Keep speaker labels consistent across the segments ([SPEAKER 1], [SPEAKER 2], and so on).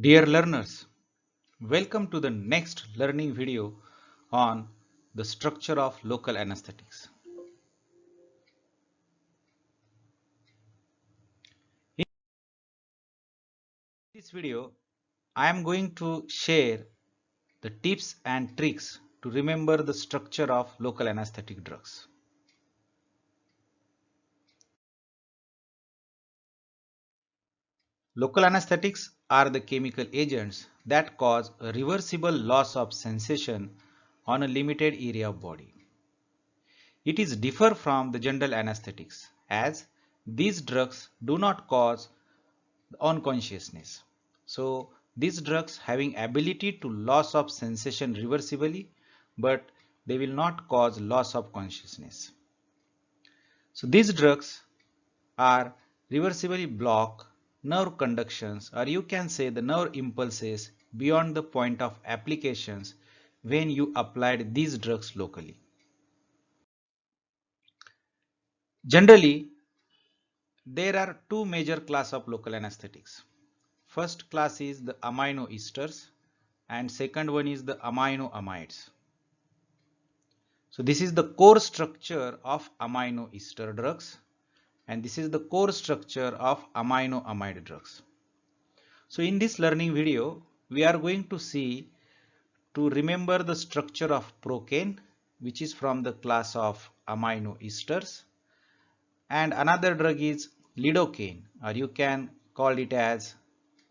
[SPEAKER 1] Dear learners, welcome to the next learning video on the structure of local anesthetics. In this video, I am going to share the tips and tricks to remember the structure of local anesthetic drugs. Local anesthetics are the chemical agents that cause a reversible loss of sensation on a limited area of body. It is differ from the general anesthetics as these drugs do not cause unconsciousness. So these drugs having ability to loss of sensation reversibly, but they will not cause loss of consciousness. So these drugs are reversibly block nerve conductions, or you can say the nerve impulses beyond the point of applications when you applied these drugs locally. Generally, there are two major class of local anesthetics. First class is the amino esters and second one is the amino amides. So this is the core structure of amino ester drugs and this is the core structure of amino amide drugs. So in this learning video, we are going to see to remember the structure of procaine, which is from the class of amino esters, and another drug is lidocaine, or you can call it as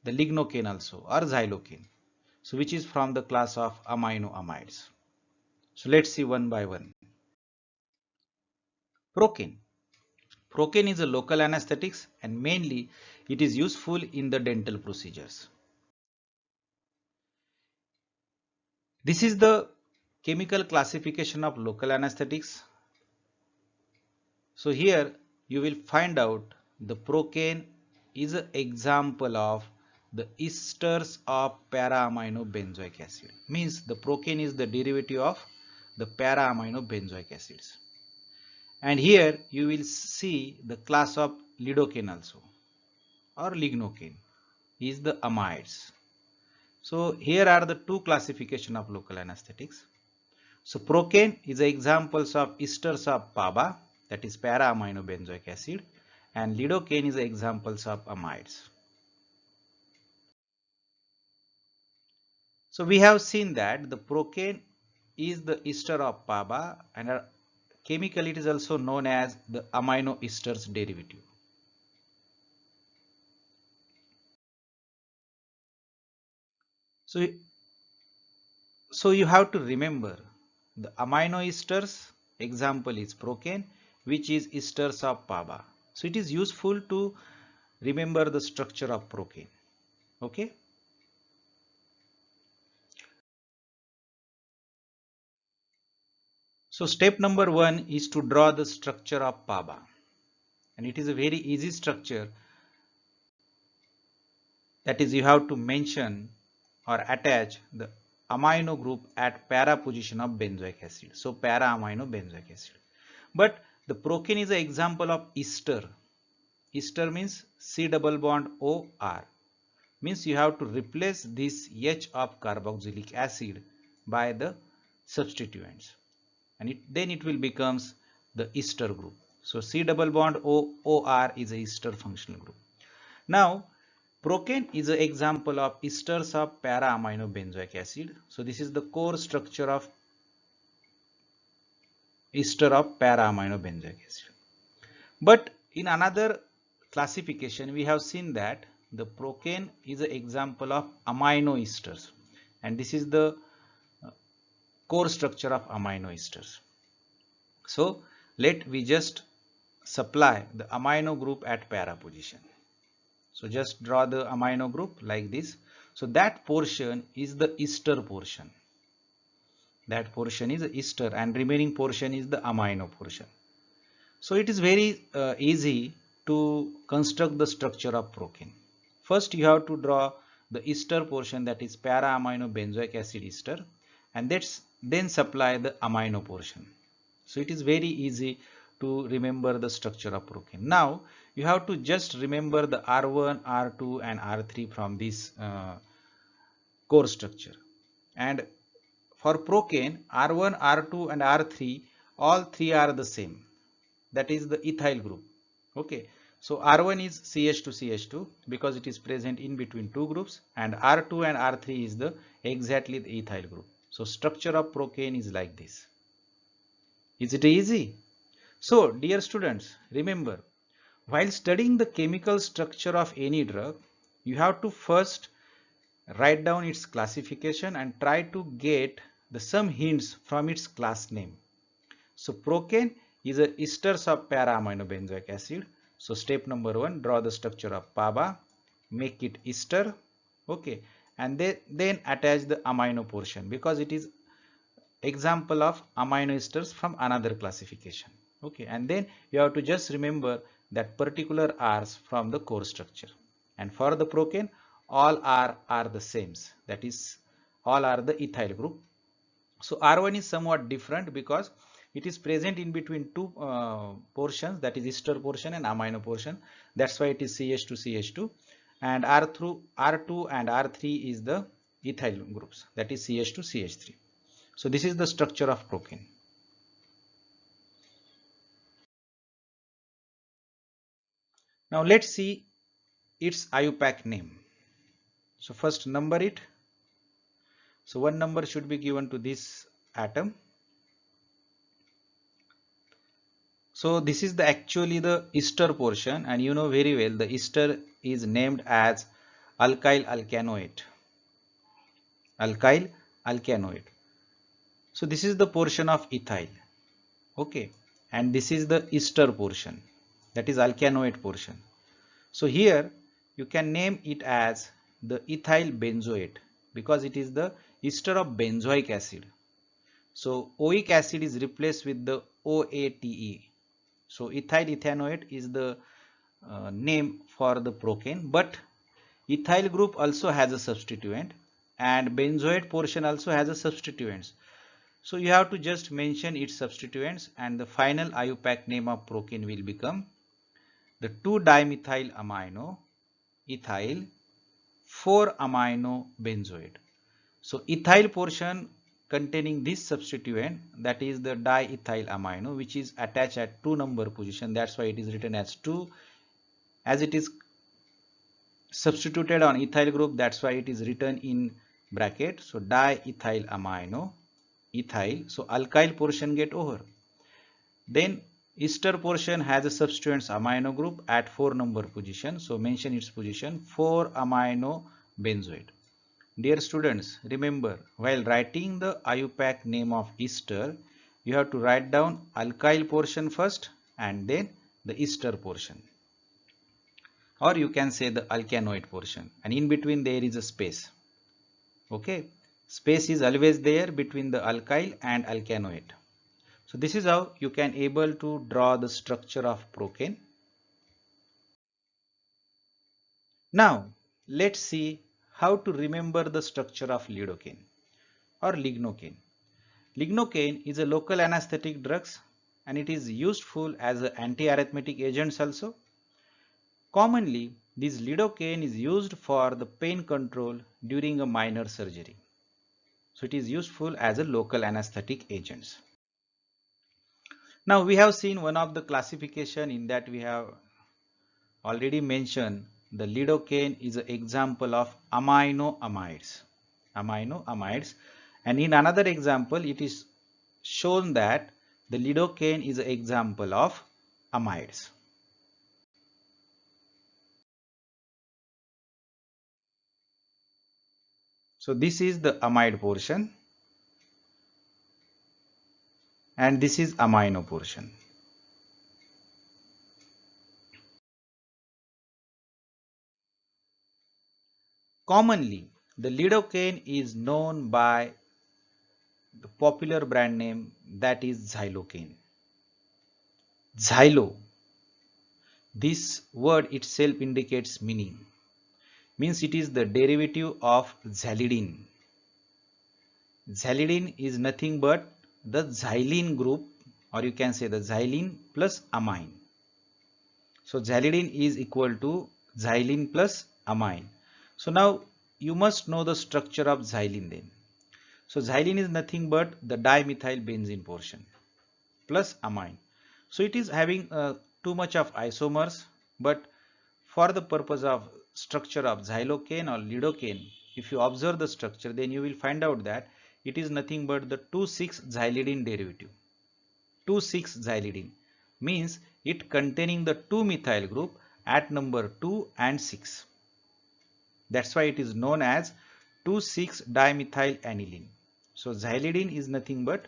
[SPEAKER 1] the lignocaine also, or xylocaine, so which is from the class of amino amides. So let's see one by one. Procaine. Procaine is a local anesthetics and mainly it is useful in the dental procedures. This is the chemical classification of local anesthetics. So here you will find out the procaine is an example of the esters of para-amino benzoic acid. Means the procaine is the derivative of the para-amino benzoic acids. And here you will see the class of lidocaine also, or lignocaine is the amides. So here are the two classification of local anesthetics. So procaine is examples of esters of PABA, that is para-amino benzoic acid, and lidocaine is examples of amides. So we have seen that the procaine is the ester of PABA and chemically it is also known as the amino esters derivative. So, so you have to remember the amino esters example is procaine, which is esters of PABA. So it is useful to remember the structure of procaine. Okay. So step number one is to draw the structure of PABA, and it is a very easy structure. That is, you have to mention or attach the amino group at para position of benzoic acid. So para amino benzoic acid. But the procaine is an example of ester. Ester means C double bond O R. Means you have to replace this H of carboxylic acid by the substituents, and then it will becomes the ester group. So C double bond OR is a ester functional group. Now procaine is an example of esters of para-amino benzoic acid. So this is the core structure of ester of para-amino benzoic acid. But in another classification, we have seen that the procaine is an example of amino esters, and this is the core structure of amino esters. So let we just supply the amino group at para position. So just draw the amino group like this. So that portion is the ester portion. That portion is ester and remaining portion is the amino portion. So it is very easy to construct the structure of procaine. First you have to draw the ester portion, that is para-amino benzoic acid ester, and then supply the amino portion. So it is very easy to remember the structure of procaine. Now you have to just remember the R1, R2 and R3 from this core structure. And for procane, R1, R2 and R3, all three are the same. That is the ethyl group. Okay. So R1 is CH2CH2 because it is present in between two groups, and R2 and R3 is the exactly the ethyl group. So structure of procane is like this. Is it easy? So dear students, remember, while studying the chemical structure of any drug, you have to first write down its classification and try to get some hints from its class name. So procane is a esters of para-aminobenzoic acid. So step number 1, draw the structure of PABA, make it ester, okay, and then attach the amino portion because it is example of amino esters from another classification. Okay, and then you have to just remember that particular R's from the core structure. And for the procane, all R are the same. That is, all are the ethyl group. So R1 is somewhat different because it is present in between two portions, that is ester portion and amino portion. That's why it is CH2CH2, and R2 and R3 is the ethyl groups, that is CH2CH3. So this is the structure of procane. Now let's see its IUPAC name. So first number it. So one number should be given to this atom. So this is the actually the ester portion, and you know very well the ester is named as alkyl alkanoate. Alkyl alkanoate. So this is the portion of ethyl. Okay, and this is the ester portion, that is alkanoate portion. So here you can name it as the ethyl benzoate because it is the ester of benzoic acid. So oic acid is replaced with the OATE. So ethyl ethanoate is the name for the procane, but ethyl group also has a substituent and benzoate portion also has a substituents. So you have to just mention its substituents, and the final IUPAC name of procane will become the 2-dimethyl amino ethyl 4-amino benzoate. So ethyl portion containing this substituent, that is the diethyl amino, which is attached at 2 number position. That's why it is written as 2. As it is substituted on ethyl group, that's why it is written in bracket. So diethyl amino ethyl. So alkyl portion get over. Then ester portion has a substituents amino group at 4 number position. So mention its position 4-amino benzoate. Dear students, remember, while writing the IUPAC name of ester, you have to write down alkyl portion first and then the ester portion. Or you can say the alkanoate portion, and in between there is a space. Okay, space is always there between the alkyl and alkanoate. So this is how you can able to draw the structure of procane. Now let's see how to remember the structure of lidocaine or lignocaine. Lignocaine is a local anesthetic drug and it is useful as an antiarrhythmic agent also. Commonly, this lidocaine is used for the pain control during a minor surgery. So it is useful as a local anesthetic agent. Now we have seen one of the classification in that we have already mentioned the lidocaine is an example of aminoamides. Aminoamides. And in another example, it is shown that the lidocaine is an example of amides. So this is the amide portion and this is amino portion. Commonly, the lidocaine is known by the popular brand name, that is xylocaine. Xylo, this word itself indicates meaning. Means it is the derivative of xylidine. Xylidine is nothing but the xylene group, or you can say the xylene plus amine. So xylidine is equal to xylene plus amine. So now you must know the structure of xylene then. So xylene is nothing but the dimethyl benzene portion plus amine. So it is having too much of isomers, but for the purpose of structure of xylocane or lidocaine, if you observe the structure, then you will find out that it is nothing but the 2,6-xylidine derivative. 2,6-xylidine means it containing the 2-methyl group at number 2 and 6. That's why it is known as 2,6-dimethyl-aniline. So xylidine is nothing but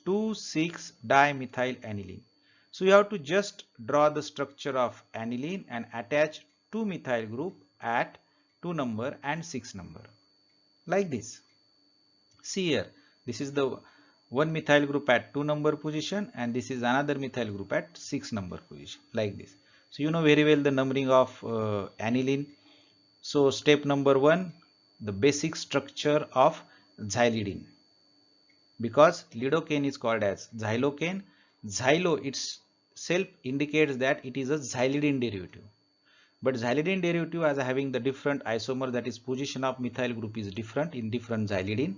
[SPEAKER 1] 2,6-dimethyl-aniline. So you have to just draw the structure of aniline and attach 2-methyl group at 2 number and 6 number. Like this. See here, this is the one methyl group at 2 number position and this is another methyl group at 6 number position, like this. So you know very well the numbering of aniline. So step number 1, the basic structure of xylidine. Because lidocaine is called as xylocane, xylo itself indicates that it is a xylidine derivative. But xylidine derivative as having the different isomer, that is position of methyl group is different in different xylidine.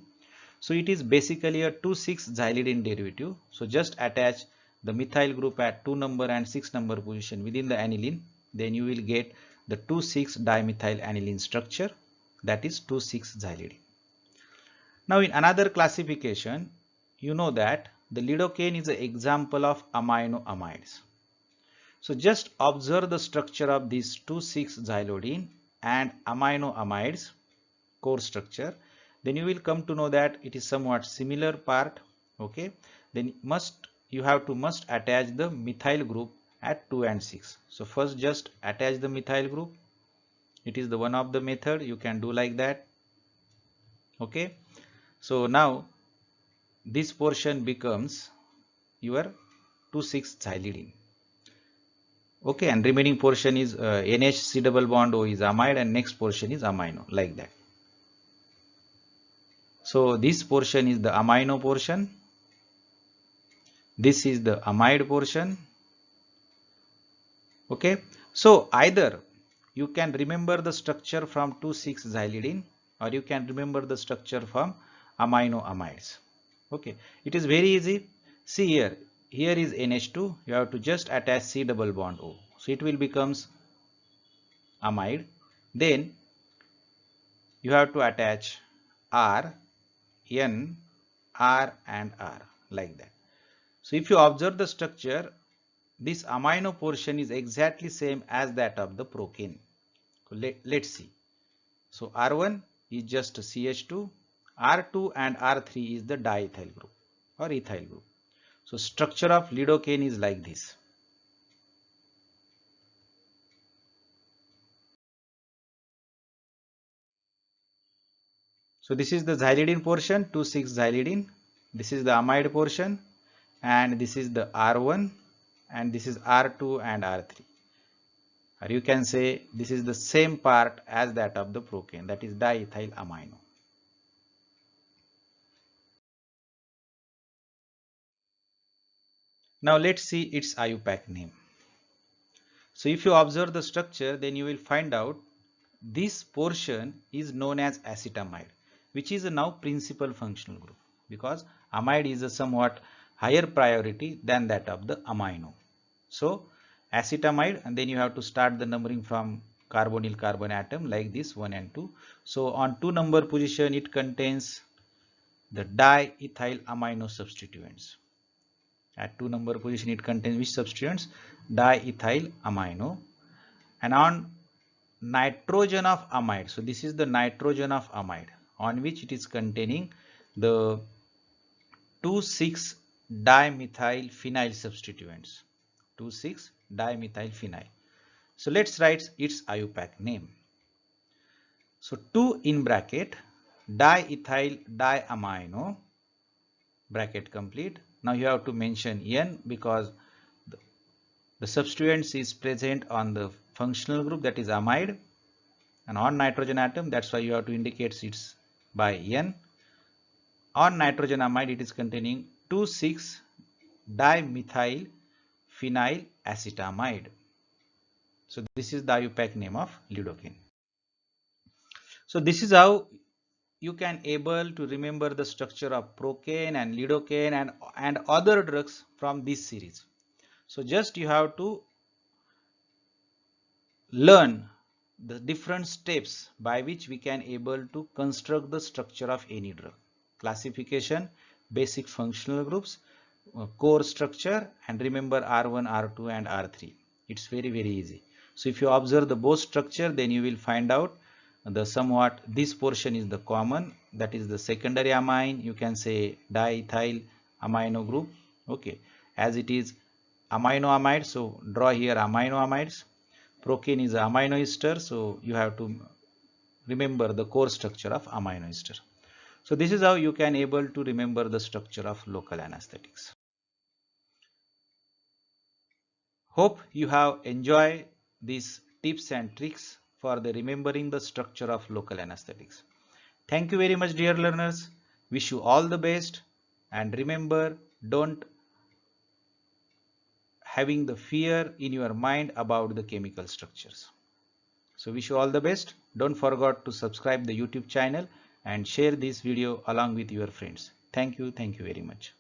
[SPEAKER 1] So it is basically a 2,6-xylidine derivative. So just attach the methyl group at 2 number and 6 number position within the aniline. Then you will get the 2,6-dimethyl aniline structure, that is 2,6-xylidine. Now in another classification, you know that the lidocaine is an example of aminoamides. So just observe the structure of these 2,6-xylidine and aminoamides core structure. Then you will come to know that it is somewhat similar part. Okay, then you have to attach the methyl group at 2 and 6. So first just attach the methyl group. It is the one of the method you can do like that. Okay, so now this portion becomes your 2,6-xylidine. Okay, and remaining portion is NH double bond O is amide and next portion is amino, like that. So this portion is the amino portion. This is the amide portion. Okay, so either you can remember the structure from 2,6-xylidine or you can remember the structure from aminoamides. Okay, it is very easy. See here, here is NH2. You have to just attach C double bond O. So it will becomes amide. Then you have to attach R, N, R and R, like that. So if you observe the structure, this amino portion is exactly same as that of the procane. Let's see. So R1 is just CH2, R2 and R3 is the diethyl group or ethyl group. So structure of lidocaine is like this. So this is the xylidine portion, 2,6-xylidine. This is the amide portion and this is the R1 and this is R2 and R3. Or you can say this is the same part as that of the procane, that is diethyl amino. Now let's see its IUPAC name. So if you observe the structure, then you will find out this portion is known as acetamide, which is a now principal functional group because amide is a somewhat higher priority than that of the amino. So acetamide, and then you have to start the numbering from carbonyl carbon atom like this 1 and 2. So on 2 number position it contains the diethyl amino substituents. At 2 number position it contains which substituents? Diethyl amino. And on nitrogen of amide, so this is the nitrogen of amide on which it is containing the 2,6-dimethyl phenyl substituents. 2,6-dimethyl phenyl. So let's write its IUPAC name. So 2 in bracket diethyl diamino bracket complete. Now you have to mention N because the substituents is present on the functional group, that is amide, and on nitrogen atom, that's why you have to indicate it by N. On nitrogen amide it is containing 2,6-dimethyl phenyl acetamide. So this is the IUPAC name of lidocaine. So this is how you can able to remember the structure of procaine and lidocaine and other drugs from this series. So just you have to learn the different steps by which we can able to construct the structure of any drug. Classification, basic functional groups, core structure, and remember R1, R2 and R3. It's very easy. So if you observe the both structure, then you will find out the somewhat this portion is the common, that is the secondary amine, you can say diethyl amino group. Okay, as it is amino amide, so draw here amino amides. Procaine is an amino ester, so you have to remember the core structure of amino ester. So this is how you can able to remember the structure of local anesthetics. Hope you have enjoyed these tips and tricks for the remembering the structure of local anesthetics. Thank you very much, dear learners. Wish you all the best, and remember, don't having the fear in your mind about the chemical structures. So wish you all the best. Don't forget to subscribe the YouTube channel and share this video along with your friends. Thank you very much.